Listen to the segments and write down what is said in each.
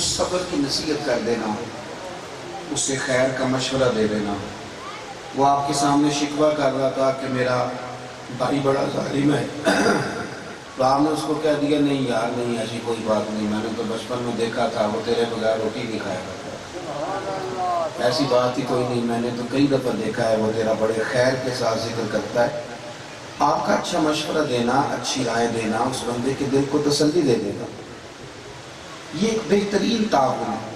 اس صبر کی نصیحت کر دینا، اس سے خیر کا مشورہ دے دینا۔ وہ آپ کے سامنے شکوہ کر رہا تھا کہ میرا بھائی بڑا ظالم ہے، تو آپ نے اس کو کہہ دیا نہیں یار نہیں ایسی کوئی بات نہیں، میں نے تو بچپن میں دیکھا تھا وہ تیرے بغیر روٹی نہیں کھایا کرتا، ایسی بات ہی کوئی نہیں، میں نے تو کئی دفعہ دیکھا ہے وہ تیرا بڑے خیر کے ساتھ ذکر کرتا ہے۔ آپ کا اچھا مشورہ دینا، اچھی رائے دینا اس بندے کے دل کو تسلی دے دے گا۔ یہ ایک بہترین تعاون ہے۔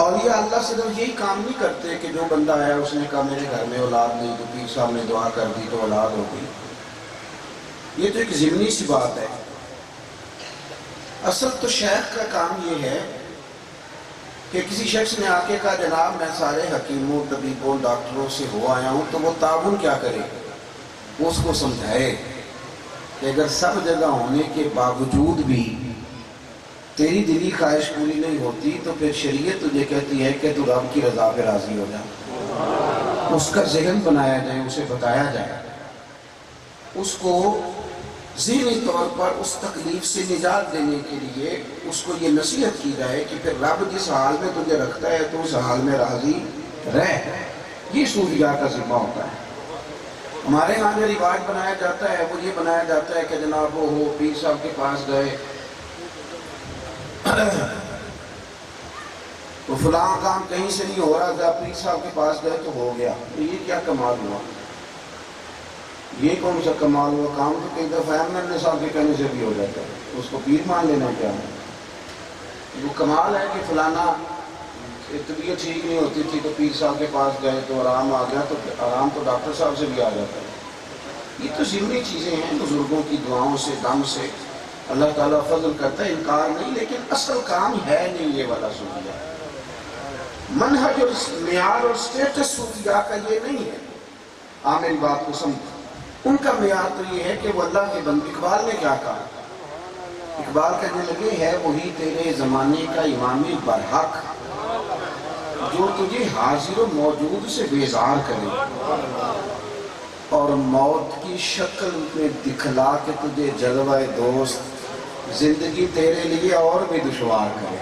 اولیاء اللہ صرف یہی کام نہیں کرتے کہ جو بندہ آیا اس نے کہا میرے گھر میں اولاد نہیں تو پیر صاحب نے دعا کر دی تو اولاد ہو گئی، یہ تو ایک ضمنی سی بات ہے۔ اصل تو شیخ کا کام یہ ہے کہ کسی شخص نے آ کے کہا جناب میں سارے حکیموں طبیبوں ڈاکٹروں سے ہو آیا ہوں، تو وہ تعاون کیا کرے، وہ اس کو سمجھائے کہ اگر سب جگہ ہونے کے باوجود بھی تیری دلی خواہش پوری نہیں ہوتی تو پھر شریعت تجھے کہتی ہے کہ تو رب کی رضا پہ راضی ہو جا۔ اس کا ذہن بنایا جائے، اسے بتایا جائے، اس کو ذہنی طور پر اس تکلیف سے نجات دینے کے لیے اس کو یہ نصیحت کی جائے کہ پھر رب جس حال میں تجھے رکھتا ہے تو اس حال میں راضی رہ۔ یہ صوفیاء کا ذمہ ہوتا ہے۔ ہمارے ہاں جو رواج بنایا جاتا ہے وہ یہ بنایا جاتا ہے کہ جناب وہ ہو پیر صاحب کے پاس گئے تو فلاں کام کہیں سے نہیں ہو رہا تھا، پیر صاحب کے پاس گئے تو ہو گیا، تو یہ کیا کمال ہوا، یہ کون سا کمال ہوا؟ کام تو کئی دفعہ احمد صاحب کے کہنے سے بھی ہو جاتا ہے، اس کو پیر مان لینا کیا ہے؟ وہ کمال ہے کہ فلانا طبیعت ٹھیک نہیں ہوتی تھی تو پیر صاحب کے پاس گئے تو آرام آ گیا، تو آرام تو ڈاکٹر صاحب سے بھی آ جاتا ہے۔ یہ تو ضمنی چیزیں ہیں، بزرگوں کی دعاؤں سے دم سے اللہ تعالیٰ فضل کرتا ہے، انکار نہیں، لیکن اصل کام ہے نہیں یہ والا صوفیاء۔ منہج اور معیار اور سٹیٹس صوفیاء کا یہ نہیں ہے۔ آپ میری بات کو سمجھ، ان کا معیار تو یہ ہے کہ وہ اللہ کے بندے، اقبال نے کیا کہا؟ اقبال کہنے لگے ہے وہی تیرے زمانے کا امام برحق جو تجھے حاضر و موجود سے بیزار کرے اور موت کی شکل میں دکھلا کے تجھے جلوہ دوست زندگی تیرے لیے اور بھی دشوار کرے۔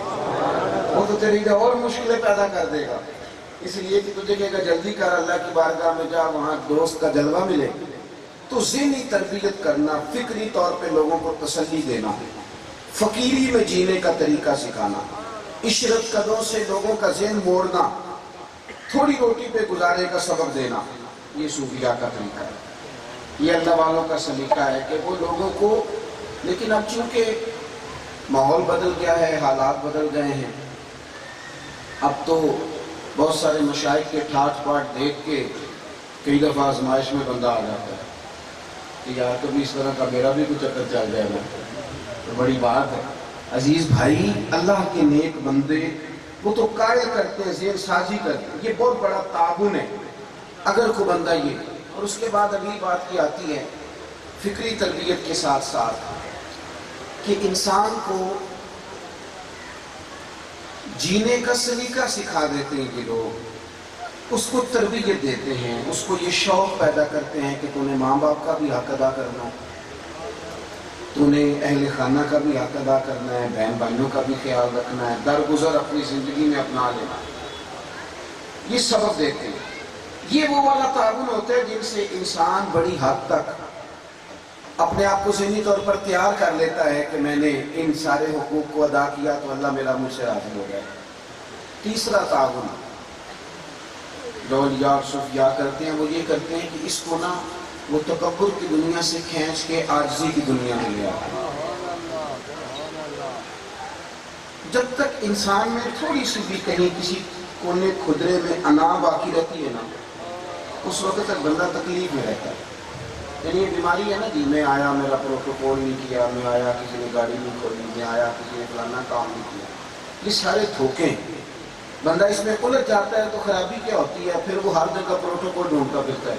وہ تو تیرے لیے اور مشکلیں پیدا کر دے گا، اس لیے کہ تجھے کہے گا جلدی کر اللہ کی بارگاہ میں جا، وہاں دوست کا جلوہ ملے۔ تو ذہنی تربیت کرنا، فکری طور پہ لوگوں کو تسلی دینا، فقیری میں جینے کا طریقہ سکھانا، عشرت قدوں سے لوگوں کا ذہن موڑنا، تھوڑی روٹی پہ گزارے کا سبق دینا، یہ صوفیاء کا طریقہ ہے۔ یہ اللہ والوں کا سلیقہ ہے کہ وہ لوگوں کو، لیکن اب چونکہ ماحول بدل گیا ہے، حالات بدل گئے ہیں، اب تو بہت سارے مشائخ کے ٹھاٹ پاٹ دیکھ کے کئی دفعہ آزمائش میں بندہ آ جاتا ہے کہ یار کبھی اس طرح کا میرا بھی کچھ چکر چل جائے گا، تو بڑی بات ہے۔ عزیز بھائی، اللہ کے نیک بندے وہ تو قائل کرتے ہیں، ذہن سازی کرتے ہیں، یہ بہت بڑا تعاون ہے اگر کوئی بندہ یہ۔ اور اس کے بعد اگلی بات کی آتی ہے فکری تربیت کے ساتھ ساتھ کہ انسان کو جینے کا سلیقہ سکھا دیتے ہیں کہ لوگ اس کو تربیت دیتے ہیں، اس کو یہ شوق پیدا کرتے ہیں کہ تو نے ماں باپ کا بھی حق ادا کرنا ہے، تو نے اہل خانہ کا بھی حق ادا کرنا ہے، بہن بھائیوں کا بھی خیال رکھنا ہے، درگزر اپنی زندگی میں اپنا لینا، یہ سبق دیتے ہیں۔ یہ وہ والا تعاون ہوتا ہے جن سے انسان بڑی حد تک اپنے آپ کو ذہنی طور پر تیار کر لیتا ہے کہ میں نے ان سارے حقوق کو ادا کیا تو اللہ میرا مجھ سے راضی ہو گیا۔ تیسرا تعاون جو اولیاء اور صوفیاء کرتے ہیں وہ یہ کرتے ہیں کہ اس کو نا وہ تکبر کی دنیا سے کھینچ کے عاجزی کی دنیا میں لے آتے ہیں۔ جب تک انسان میں تھوڑی سی بھی کہیں کسی کونے خدرے میں انا باقی رہتی ہے نا، اس وقت تک بندہ تکلیف میں رہتا ہے۔ یعنی یہ بیماری ہے نا جی، میں آیا میرا پروٹوکول نہیں کیا، میں آیا کسی نے گاڑی نہیں کھولی، میں آیا کسی نے فلانا کام نہیں کیا، یہ سارے دھوکے ہیں۔ بندہ اس میں الجھ جاتا ہے تو خرابی کیا ہوتی ہے، پھر وہ ہر جگہ پروٹوکول ڈھونڈتا پھرتا ہے،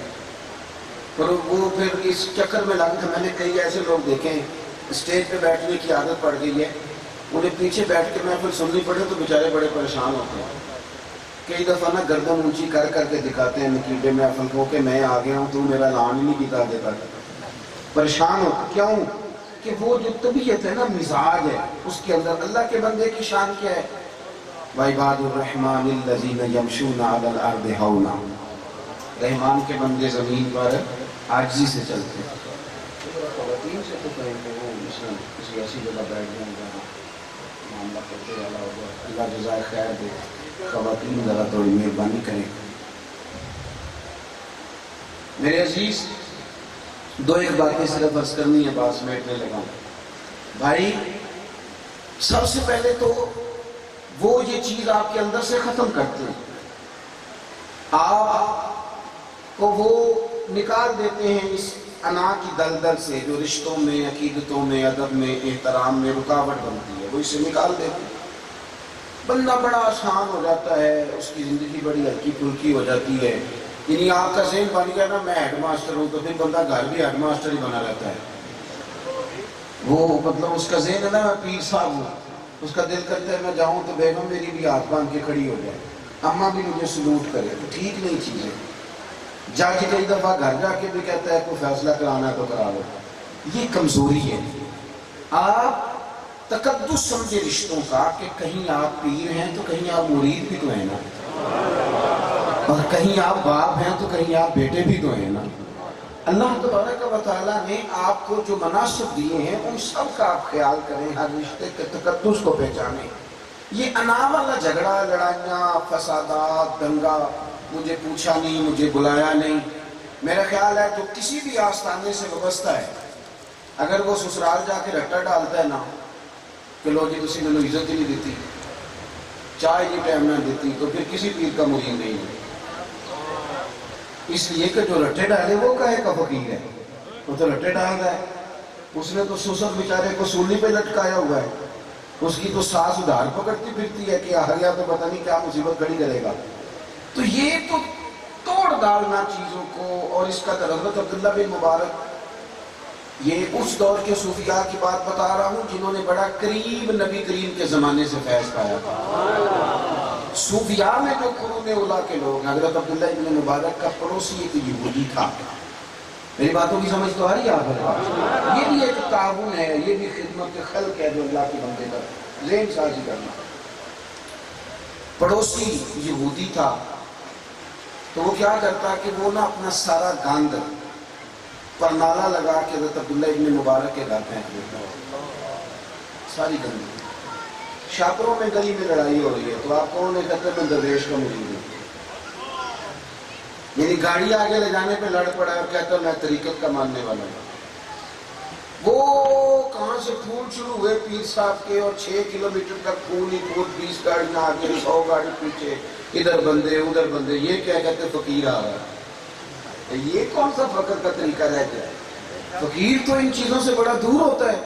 پر وہ پھر اس چکر میں لگ میں نے کئی ایسے لوگ دیکھے ہیں اسٹیج پہ بیٹھنے کی عادت پڑ گئی ہے، انہیں پیچھے بیٹھ کے محفل سننی پڑے تو بیچارے بڑے پریشان ہوتے ہیں۔ کئی دفعہ نا گردن اونچی کر کر کے دکھاتے ہیں نقیبے محفل کو کہ میں آ گیا ہوں، تو میرا اعلان ہی نہیں کیتا دیتا، پریشان ہوتا۔ کیوں؟ کہ وہ جو طبیعت ہے نا، مزاج ہے، اس کے اندر اللہ کے بندے کی شان کیا ہے؟ وَعِبَادُ الرَّحْمَنِ الَّذِينَ يَمْشُونَ عَلَى الْأَرْضِ هَوْنًا، رحمان کے بندے زمین پر عاجزی سے چلتے ہیں۔ خواتین سے تو کہیں کہ وہ مثلا کسی ایسی جگہ بیٹھ جائیں جہاں معاملہ کرتے والا ہوگا، اللہ جزائے خیر دے۔ خواتین ذرا تھوڑی مہربانی کریں۔ میرے عزیز، دو ایک باتیں صرف عرض کرنی ہے، بات سمیٹنے لگا ہوں۔ بھائی، سب سے پہلے تو وہ یہ چیز آپ کے اندر سے ختم کرتے ہیں، آپ کو وہ نکال دیتے ہیں اس انا کی دلدل سے جو رشتوں میں، عقیدتوں میں، ادب میں، احترام میں رکاوٹ بنتی ہے، وہ اسے نکال دیتے ہیں۔ بندہ بڑا آسان ہو جاتا ہے، اس کی زندگی بڑی ہلکی پھلکی ہو جاتی ہے۔ یعنی آپ کا ذہن بن گیا نا میں ہیڈ ماسٹر ہوں، تو پھر بندہ گھر بھی ہیڈ ماسٹر ہی بنا رہتا ہے۔ وہ مطلب اس کا ذہن ہے نا میں پیر صاحب ہوں، اس کا دل کرتا ہے میں جاؤں تو بیگم میری بھی ہاتھ باندھ کے کھڑی ہو جائے، اماں بھی مجھے سلوٹ کرے، تو ٹھیک نہیں چیز ہے۔ جج کئی دفعہ گھر جا کے بھی کہتا ہے کوئی فیصلہ کرانا ہے تو کرا لو، یہ کمزوری ہے۔ آپ تقدس سمجھے رشتوں کا کہ کہیں آپ پیر ہیں تو کہیں آپ مرید بھی تو ہیں نا، اور کہیں آپ باپ ہیں تو کہیں آپ بیٹے بھی تو ہیں نا۔ اللہ تبارک و تعالیٰ نے آپ کو جو مناسب دیے ہیں ان سب کا آپ خیال کریں، ہر رشتے کے تقدس کو پہچانیں۔ یہ انا والا جھگڑا، لڑائیاں، فسادات، دنگا، مجھے پوچھا نہیں، مجھے بلایا نہیں، میرا خیال ہے جو کسی بھی آستانے سے وابستہ ہے، اگر وہ سسرال جا کے رٹا ڈالتا ہے نا کہ لو جی تسی نے عزت ہی نہیں دیتی، چائے کی ٹائم نہ دیتی، تو پھر کسی پیر کا مرید نہیں ہے۔ اس لیے کہ جو رٹے ڈالے وہ کہے کا فقیر ہے، وہ تو رٹے ڈال رہا ہے، اس نے تو سسر بیچارے کو سولی پہ لٹکایا ہوا ہے، اس کی تو ساس ادھار پکڑتی پھرتی ہے کہ آ گیا تو پتہ نہیں کیا مصیبت کھڑی کرے گا۔ تو یہ تو توڑ ڈالنا چیزوں کو، اور اس کا حضرت عبداللہ بن مبارک، یہ اس دور کے صوفیاء کی بات بتا رہا ہوں جنہوں نے بڑا قریب نبی کریم کے زمانے سے فیض پایا تھا۔ صوفیاء میں جو قرون اولیٰ کے لوگ ہیں، حضرت عبداللہ بن مبارک کا پڑوسی ایک یہودی تھا۔ میری باتوں کی سمجھ تو آ رہی ہے آپ کو؟ یہ بھی ایک تعاون ہے، یہ بھی خدمت خلق ہے جو اللہ کے بندے کا ذہن سازی کرنا۔ پڑوسی یہودی تھا، تو وہ کیا کرتا کہ وہ نا اپنا سارا گاند پر نالا لگا کے حضرت عبداللہ ابن مبارک کے گھر پھینک دیتا، ساری گندگی۔ شاپروں میں گلی میں لڑائی ہو رہی ہے تو آپ کون ہے؟ کہتے ہیں میں درویش کا مرید ہوں، یعنی گاڑی آگے لے جانے پہ لڑ پڑا ہے اور کہتا ہے میں طریقت کا ماننے والا ہوں۔ وہ کہاں سے پھول شروع ہوئے پیر صاحب کے، اور 6 کلومیٹر تک پھول ہی پھول، 20 گاڑیاں آگے، 100 گاڑی پیچھے، ادھر بندے ادھر بندے۔ یہ کیا کہتے ہیں؟ فقیر آ رہا ہے۔ یہ کون سا فقر کا طریقہ رہ گیا ہے؟ فقیر تو ان چیزوں سے بڑا دور ہوتا ہے۔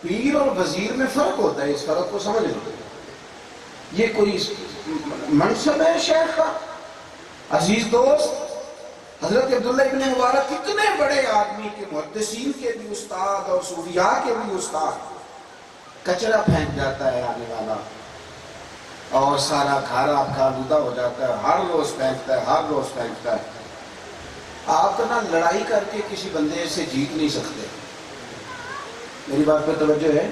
پیر اور وزیر میں فرق ہوتا ہے، اس فرق کو سمجھ لو۔ یہ کوئی منصب ہے شیخ کا؟ عزیز دوست، حضرت عبداللہ ابن مبارک اتنے بڑے آدمی کے، محدثین کے بھی استاد اور صوفیاء کے بھی استاد، کچرا پھینک جاتا ہے آنے والا، اور سارا گھر آپ کا آلودہ ہو جاتا ہے، ہر روز پھینکتا ہے، ہر روز پھینکتا ہے۔ آپ نا لڑائی کر کے کسی بندے سے جیت نہیں سکتے۔ میری بات پہ توجہ ہے؟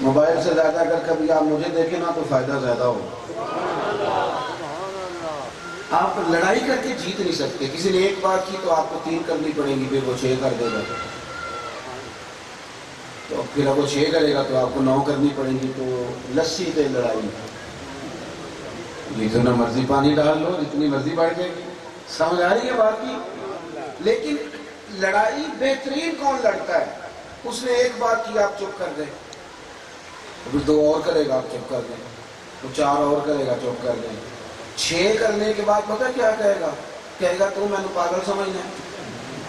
موبائل سے زیادہ اگر کبھی آپ مجھے دیکھیں نا تو فائدہ زیادہ ہو۔ آپ لڑائی کر کے جیت نہیں سکتے۔ کسی نے ایک بات کی تو آپ کو 3 کرنی پڑیں گی، پھر وہ 6 کر دے گا، تو پھر اب وہ 6 کرے گا تو آپ کو 9 کرنی پڑیں گی، تو لسی پہ لڑائی، جتنا مرضی پانی ڈال لو، جتنی مرضی بڑھ جائے گی۔ سمجھ آ رہی ہے بات کی؟ لیکن لڑائی بہترین کون لڑتا ہے؟ اس نے ایک بات کی آپ چپ کر دیں، پھر 2 اور کرے گا آپ چپ کر دیں، تو 4 اور کرے گا چپ کر دیں، 6 کرنے کے بعد پتہ کیا کہے گا؟ کہے گا تو میں نے پاگل سمجھنا ہے۔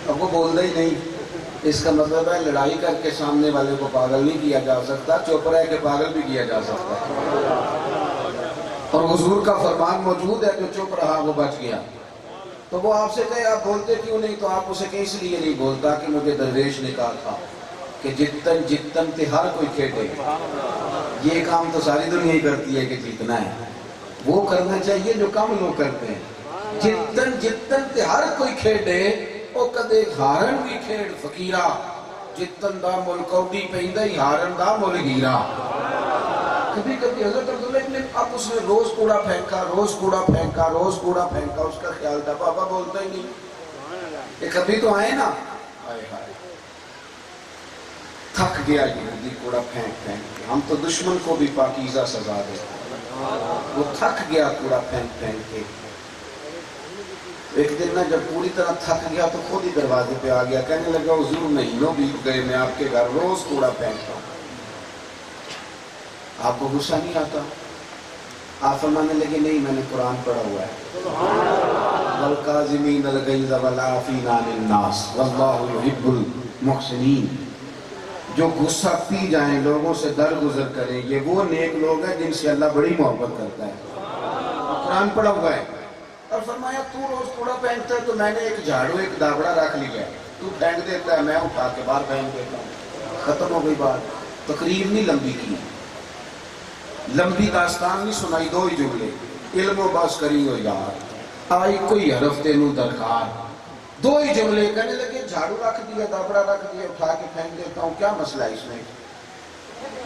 اب وہ بولتا ہی نہیں۔ اس کا مطلب ہے لڑائی کر کے سامنے والے کو پاگل نہیں کیا جا سکتا، چپ رہ کے پاگل بھی کیا جا سکتا ہے۔ اور حضور کا فرمان موجود ہے جو چپ رہا وہ بچ گیا۔ تو وہ آپ سے کہے آپ بولتے کیوں نہیں، تو آپ اسے کہ اس لیے نہیں بولتا کہ مجھے درویش نے کہا تھا کہ جتن جتن تے ہر کوئی کھیلے۔ یہ کام تو ساری دنیا ہی کرتی ہے کہ جیتنا ہے، وہ کرنا چاہیے جو کم لوگ کرتے ہیں۔ جتن جتن تے ہر کوئی کھیلے، وہ کدے ہارن بھی کھیڑ فقیرہ، جتن دا مل کوڈی پہندہ ہی ہارن دا مل ہیرا. کبھی کبھی حضرت عبداللہ ابن اب اس نے روز کوڑا پھینکا، روز کوڑا پھینکا، روز کوڑا پھینکا. اس کا خیال تھا بابا بولتا ہی نہیں، یہ کبھی تو آئے نا. آئے ہائے تھک گیا یہودی کوڑا پھینک پھینک کے. ہم تو دشمن کو بھی پاکیزہ سزا دیتے ہیں. وہ تھک گیا کوڑا پھینک پھینک کے. ایک دن نا جب پوری طرح تھک گیا تو خود ہی دروازے پہ آ گیا، کہنے لگا حضور مہینوں بیت گئے میں آپ کے گھر روز کوڑا پھینکتا ہوں، آپ کو غصہ نہیں آتا؟ آپ فرمانے لگے نہیں میں نے قرآن پڑھا ہوا ہے، وَالْقَاذِمِينَ الْغَيْظَ وَالْعَافِينَ عَنِ النَّاسِ وَاللَّهُ يُحِبُّ الْمُحْسِنِينَ. جو غصہ پی جائیں، لوگوں سے درگزر کریں، یہ وہ نیک لوگ ہیں جن سے اللہ بڑی محبت کرتا ہے. قرآن پڑھا ہوا ہے. اور فرمایا تو روز کوڑا پھینکتا ہے تو میں نے ایک جھاڑو ایک دابڑا رکھ لیا ہے، تو پھینک دیتا ہے میں اٹھا کے باہر پھینک دیتا ہوں. ختم ہو گئی بات. تقریر نہیں لمبی کی، لمبی داستان نہیں سنائی، دو ہی جملے، علم و باس کری ہو یار آئی کوئی حرف تینوں درکار. دو ہی جملے. کہنے لگے جھاڑو رکھ دیا، دابڑا رکھ دیا، اٹھا کے پھینک دیتا ہوں، کیا مسئلہ ہے اس میں؟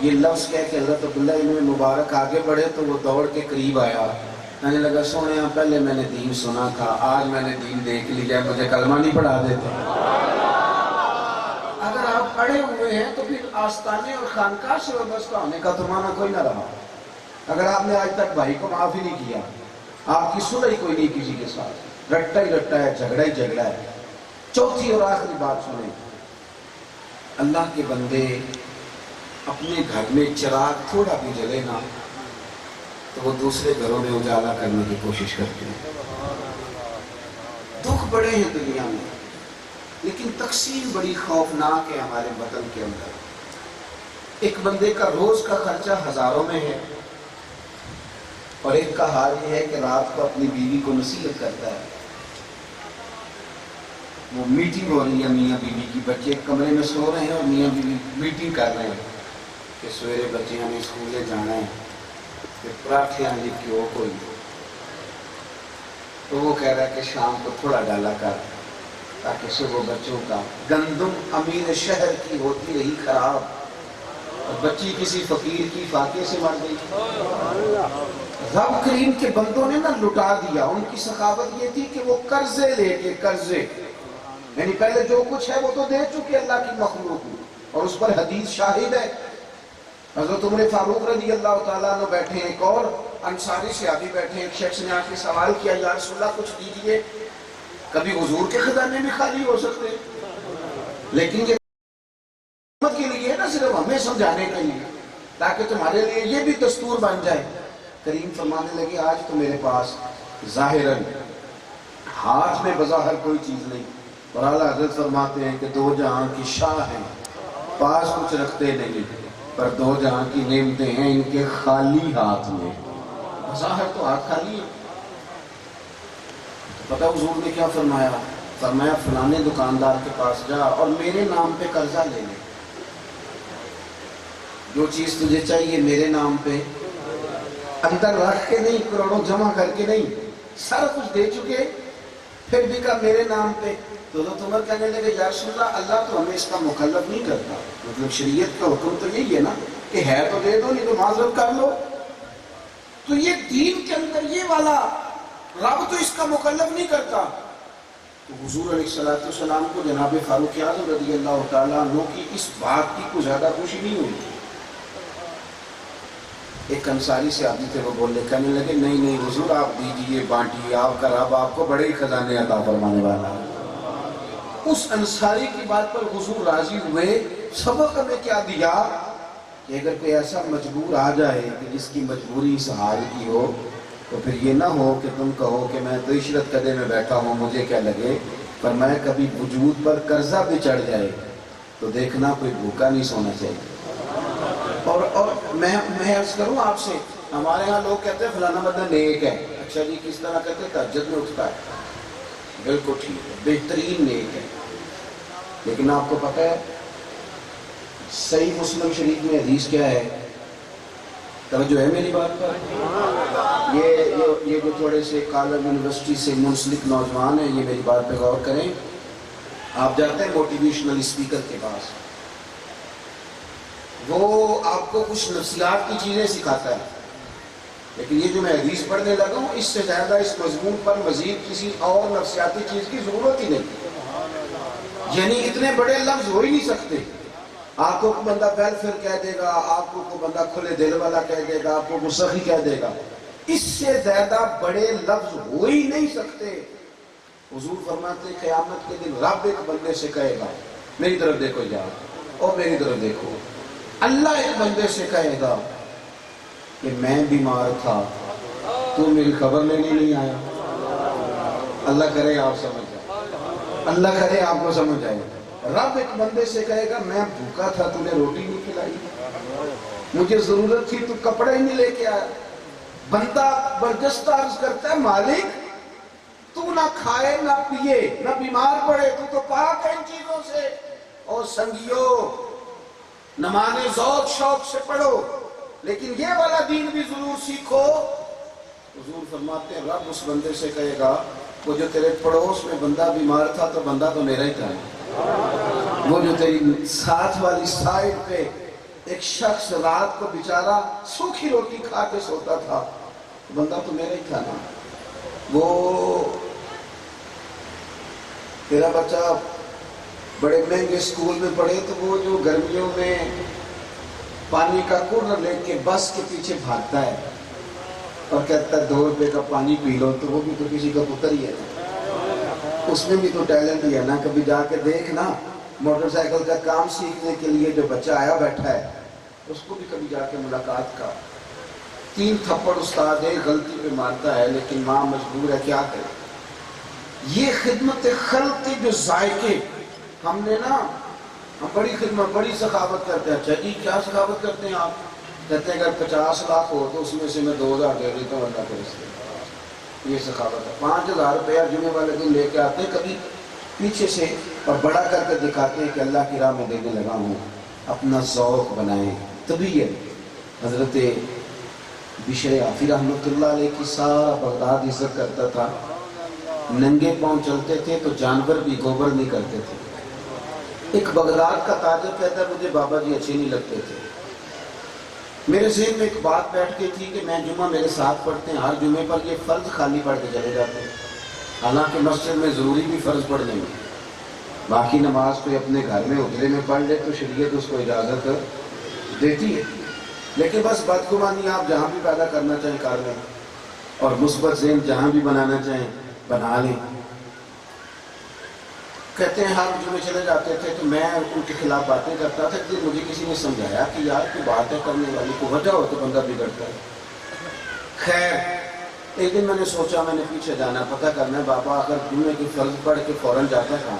یہ لفظ کہہ کے حضرت عبداللہ ابن مبارک آگے بڑھے تو وہ دوڑ کے قریب آیا. کہنے لگا سونے پہلے میں نے دین سنا تھا، آج میں نے دین دیکھ لیا، مجھے کلمہ نہیں پڑھا دیتے؟ اگر آپ اڑے ہوئے ہیں تو پھر آستانے اور خانقاہ سے وابستہ ہونے کا تو معنی کوئی نہ رہا. اگر آپ نے آج تک بھائی کو معاف ہی نہیں کیا، آپ کی صلح ہی کوئی نہیں کسی کے ساتھ، رٹا ہی رٹا ہے، جھگڑا ہی جھگڑا ہے. چوتھی اور آخری بات سنیں، اللہ کے بندے اپنے گھر میں چراغ تھوڑا بھی جلے نا تو وہ دوسرے گھروں میں اجالا کرنے کی کوشش کرتے ہیں. دکھ بڑے ہیں دنیا میں لیکن تقسیم بڑی خوفناک ہے ہمارے وطن کے اندر. ایک بندے کا روز کا خرچہ ہزاروں میں ہے اور ایک کا حال یہ ہے کہ رات کو اپنی بیوی کو نصیحت کرتا ہے. وہ میٹنگ ہو رہی ہے میاں بیوی کی، بچے کمرے میں سو رہے ہیں اور میاں بیوی میٹنگ کر رہے ہیں کہ سویرے بچے ہمیں اسکولے جانا ہے، کہ پراٹھے آنے کی ہو کوئی. تو وہ کہہ رہا ہے کہ شام کو تھوڑا ڈالا کر تاکہ صبح بچوں کا. گندم امیر شہر کی ہوتی رہی خراب اور بچی کسی فقیر کی فاقے سے مر گئی. رب کریم کے بندوں نے نہ لٹا دیا. ان کی سخاوت یہ تھی کہ وہ قرضے لے کے قرضے، یعنی پہلے جو کچھ ہے وہ تو دے چکے اللہ کی مخلوق کو، اور اس پر حدیث شاہد ہے. حضرت عمر فاروق رضی اللہ تعالیٰ عنہ بیٹھے ہیں، ایک اور انصاری صحابی بیٹھے ہیں. ایک شخص نے آ کے سوال کیا یا رسول اللہ کچھ دیجئے. کبھی حضور کے خزانے میں خالی ہو سکتے لیکن یہ امت کے لیے نہ صرف ہمیں سمجھانے کے لیے، تاکہ تمہارے لیے یہ بھی دستور بن جائے. کریم فرمانے لگے آج تو میرے پاس ظاہراً ہاتھ میں بظاہر کوئی چیز نہیں، اور اعلیٰ حضرت فرماتے ہیں کہ دو جہاں کی شاہ ہیں، پاس کچھ رکھتے نہیں، پر دو جہاں کی نعمتیں ہیں ان کے خالی ہاتھ میں. بظاہر تو ہاتھ خالی ہے. پتہ حضور نے کیا فرمایا؟ فرمایا فلانے دکاندار کے پاس جا اور میرے نام پہ قرضہ لے لے. جو چیز تجھے چاہیے میرے نام پہ، اندر رکھ کے نہیں، کروڑوں جمع کر کے نہیں، سارا کچھ دے چکے پھر بھی کہا میرے نام پہ. تو عمر کہنے لگے یا رسول اللہ اللہ تو ہمیں اس کا مکلف نہیں کرتا. مطلب شریعت کا حکم تو یہی ہے نا کہ ہے تو دے دو، نہیں تو معذرت کر لو. تو یہ دین کے اندر یہ والا رب تو اس کا مکلف نہیں کرتا. تو حضور علیہ السلام کو جناب فاروق اعظم رضی اللہ تعالیٰ عنہ کی اس بات کی کوئی زیادہ خوشی نہیں ہوئی. ایک انصاری سے آدمی تھے، وہ بولنے کہنے لگے نہیں نہیں حضور آپ دیجئے بانٹیے، آپ کا رب آپ کو بڑے ہی خزانے عطا فرمانے والا ہے. اس انصاری کی بات پر حضور راضی ہوئے. سبق ہمیں کیا دیا کہ اگر کوئی ایسا مجبور آ جائے کہ جس کی مجبوری اس حال کی ہو تو پھر یہ نہ ہو کہ تم کہو کہ میں تو عشرت قدے میں بیٹھا ہوں مجھے کیا لگے. پر میں کبھی وجود پر قرضہ بھی چڑھ جائے تو دیکھنا کوئی بھوکا نہیں سونا چاہیے. اور میں عرض کروں آپ سے، ہمارے ہاں لوگ کہتے ہیں فلانا بندہ نیک ہے. اچھا جی کس طرح کہتے ہیں؟ تہجد میں اٹھتا ہے، بالکل ٹھیک ہے، بہترین نیک ہے. لیکن آپ کو پتہ ہے صحیح مسلم شریف میں حدیث کیا ہے؟ توجہ ہے میری بات پر؟ یہ جو تھوڑے سے کالم یونیورسٹی سے منسلک نوجوان ہیں یہ میری بات پہ غور کریں. آپ جاتے ہیں موٹیویشنل اسپیکر کے پاس، وہ آپ کو کچھ نفسیات کی چیزیں سکھاتا ہے، لیکن یہ جو میں حدیث پڑھنے لگا ہوں اس سے زیادہ اس مضمون پر مزید کسی اور نفسیاتی چیز کی ضرورت ہی نہیں، یعنی اتنے بڑے لفظ ہو ہی نہیں سکتے۔ آپ کو بندہ ویلفیئر کہہ دے گا، آپ کو بندہ کھلے دل والا کہہ دے گا، آپ کو مسخی کہہ دے گا، اس سے زیادہ بڑے لفظ ہو ہی نہیں سکتے۔ حضور فرماتے ہیں قیامت کے دن رب ایک بندے سے کہے گا، میری طرف دیکھو جاؤ اور میری طرف دیکھو، اللہ ایک بندے سے کہے گا کہ میں بیمار تھا تو میری خبر لینے نہیں آیا۔ اللہ کرے آپ سمجھ جائے، اللہ کرے آپ کو سمجھ آئے۔ رب ایک بندے سے کہے گا میں بھوکا تھا تو نے روٹی نہیں کھلائی، مجھے ضرورت تھی تو کپڑے ہی نہیں لے کے آیا۔ بندہ برجستہ عرض کرتا ہے مالک تو نہ کھائے نہ پیے نہ بیمار پڑے، تو پاک ہے ان چیزوں سے۔ اور سنگیو نماز ذوق شوق سے پڑھو، لیکن یہ والا دین بھی ضرور سیکھو۔ حضور فرماتے ہیں رب اس بندے سے کہے گا وہ جو تیرے پڑوس میں بندہ بیمار تھا تو بندہ تو میرا ہی تھا، وہ جو تیری ساتھ والی سائڈ پہ ایک شخص رات کو بیچارہ سوکھی روٹی کھا کے سوتا تھا، بندہ تو میرا ہی تھا نا۔ وہ تیرا بچہ بڑے مہنگے اسکول میں پڑھے تو وہ جو گرمیوں میں پانی کا کولر لے کے بس کے پیچھے بھاگتا ہے اور کہتا ہے 2 روپے کا پانی پی لو، تو وہ بھی تو کسی کا پتر ہی ہے، اس میں بھی تو ٹیلنٹ ہی ہے نا۔ کبھی جا کے دیکھنا موٹر سائیکل کا کام سیکھنے کے لیے جو بچہ آیا بیٹھا ہے اس کو بھی کبھی جا کے ملاقات کا 3 تھپڑ استاد ایک غلطی پہ مارتا ہے، لیکن ماں مجبور ہے کیا کرے۔ یہ خدمت خلق کے جو ذائقے ہم نے نا، ہم بڑی خدمت بڑی سخاوت کرتے ہیں۔ اچھا جی کیا سخاوت کرتے ہیں آپ؟ کہتے ہیں اگر 50 لاکھ ہو تو اس میں سے میں 2000 دے دیتا ہوں اللہ کے رستے، یہ سخاوت ہے۔ 5000 روپیہ جمعے والے دن لے کے آتے ہیں، کبھی پیچھے سے اور بڑا کر کے دکھاتے ہیں کہ اللہ کی راہ میں دینے لگا ہوں، اپنا ذوق بنائیں۔ تبھی یہ حضرت بشر عافی رحمۃ اللہ علیہ کی سارا بغداد عزت کرتا تھا، ننگے پاؤں چلتے تھے تو جانور بھی گوبر نہیں کرتے تھے۔ ایک بغداد کا تاجر کہتا ہے مجھے بابا جی اچھے نہیں لگتے تھے، میرے ذہن میں ایک بات بیٹھ گئی تھی کہ میں جمعہ میرے ساتھ پڑھتے ہیں، ہر جمعے پر یہ فرض خالی پڑھ کے چلے جاتے ہیں، حالانکہ مسجد میں ضروری بھی فرض پڑھ لیں گے، باقی نماز کوئی اپنے گھر میں اجلے میں پڑھ لے تو شریعت اس کو اجازت دیتی ہے، لیکن بس بدگمانی آپ جہاں بھی پیدا کرنا چاہیں کر لیں اور مثبت ذہن جہاں بھی بنانا چاہیں بنا لیں۔ کہتے ہیں ہر جمعے چلے جاتے تھے تو میں ان کے خلاف باتیں کرتا تھا کہ مجھے کسی نے سمجھایا کہ یار کوئی بات ہے کرنے والی، کو وجہ ہو تو بندہ بگڑتا ہے۔ خیر ایک دن میں نے سوچا میں نے پیچھے جانا پتہ کرنا ہے بابا اگر جمعے کی فرض پڑھ کے فوراً جاتا ہے کہاں؟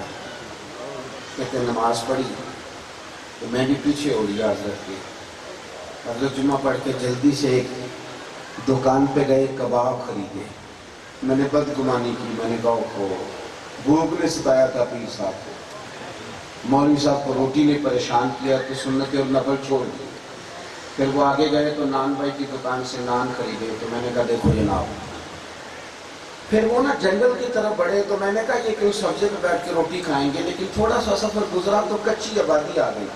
کہتے ہیں نماز پڑھی تو میں بھی پیچھے ہو لیا حضرت کے۔ حضرت جمعہ پڑھ کے جلدی سے ایک دکان پہ گئے، کباب خریدے، میں نے بدگمانی کی، میں نے کہا بھوک نے ستایا تھا پیر صاحب کو، مولوی صاحب کو روٹی نے پریشان کیا تو سنت اور نفل چھوڑ دی۔ پھر وہ آگے گئے تو نان بھائی کی دکان سے نان خریدے تو میں نے کہا دیکھو جناب، پھر وہ نا جنگل کی طرف بڑھے تو میں نے کہا یہ کہیں سبزے پہ بیٹھ کے روٹی کھائیں گے، لیکن تھوڑا سا سفر گزرا تو کچی آبادی آ گئی،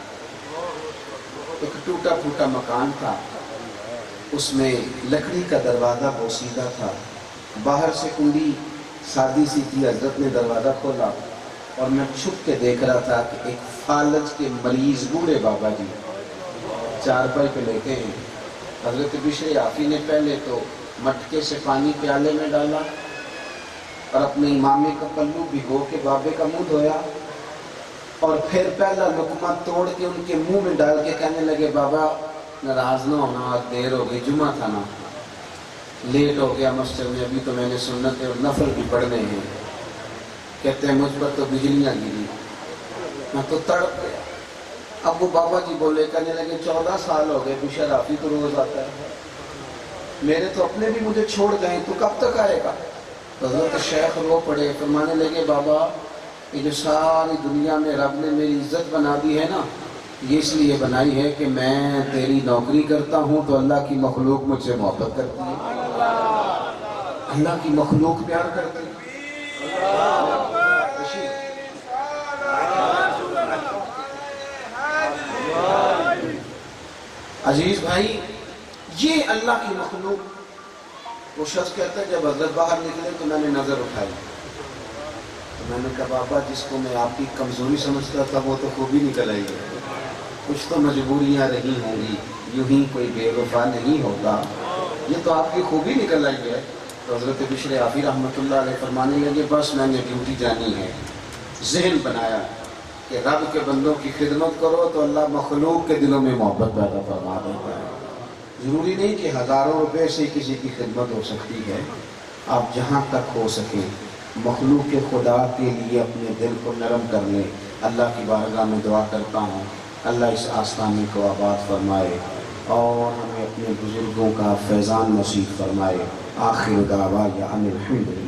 ایک ٹوٹا پھوٹا مکان تھا، اس میں لکڑی کا دروازہ بوسیدہ تھا، باہر سے کنڈی سادی سی تھی، حضرت نے دروازہ کھولا اور میں چھپ کے دیکھ رہا تھا کہ ایک فالج کے مریض بوڑھے بابا جی چارپائی پہ لیٹے ہیں۔ حضرت بشر عافی نے پہلے تو مٹکے سے پانی پیالے میں ڈالا اور اپنے امامے کا پلو بھگو کے بابے کا منہ دھویا اور پھر پہلا لقمہ توڑ کے ان کے منہ میں ڈال کے کہنے لگے بابا ناراض نہ ہونا، آج دیر ہو گئی، جمعہ تھا نا، لیٹ ہو گیا مسجد میں، ابھی تو میں نے سنت اور نفل بھی پڑھنے ہیں۔ کہتے ہیں مجھ پر تو بجلیاں گری، میں تو تڑپ گیا۔ اب وہ بابا جی بولے کہنے لگے 14 سال ہو گئے بشر عافی تو روز آتا ہے، میرے تو اپنے بھی مجھے چھوڑ گئے، تو کب تک آئے گا؟ تو حضرت شیخ رو پڑے، فرمانے لگے بابا یہ جو ساری دنیا میں رب نے میری عزت بنا دی ہے نا، یہ اس لیے بنائی ہے کہ میں تیری نوکری کرتا ہوں تو اللہ کی مخلوق مجھ سے محبت کرتی ہے، اللہ کی مخلوق پیار کرتی ہے۔ عزیز بھائی یہ اللہ کی مخلوق. وہ شخص کہتا ہے جب حضرت باہر نکلے تو میں نے نظر اٹھائی تو میں نے کہا بابا جس کو میں آپ کی کمزوری سمجھتا تھا وہ تو خوبی نکل آئی ہے. کچھ تو مجبوریاں رہی ہوں گی, یوں ہی کوئی بے وفا نہیں ہوتا, یہ تو آپ کی خوبی نکل آئی ہے. تو حضرت بشر عافی رحمۃ اللہ علیہ فرمانے لگے بس میں نے ڈیوٹی جانی ہے. ذہن بنایا کہ رب کے بندوں کی خدمت کرو تو اللہ مخلوق کے دلوں میں محبت پیدا فرما دیتا ہے. ضروری نہیں کہ ہزاروں روپے سے کسی کی خدمت ہو سکتی ہے. آپ جہاں تک ہو سکے مخلوق کے خدا کے لیے اپنے دل کو نرم کر لیں. اللہ کی بارگاہ میں دعا کرتا ہوں اللہ اس آستانے کو آباد فرمائے اور ہمیں اپنے بزرگوں کا فیضان نصیب فرمائے. آخر دعوانا ان الحمد للہ.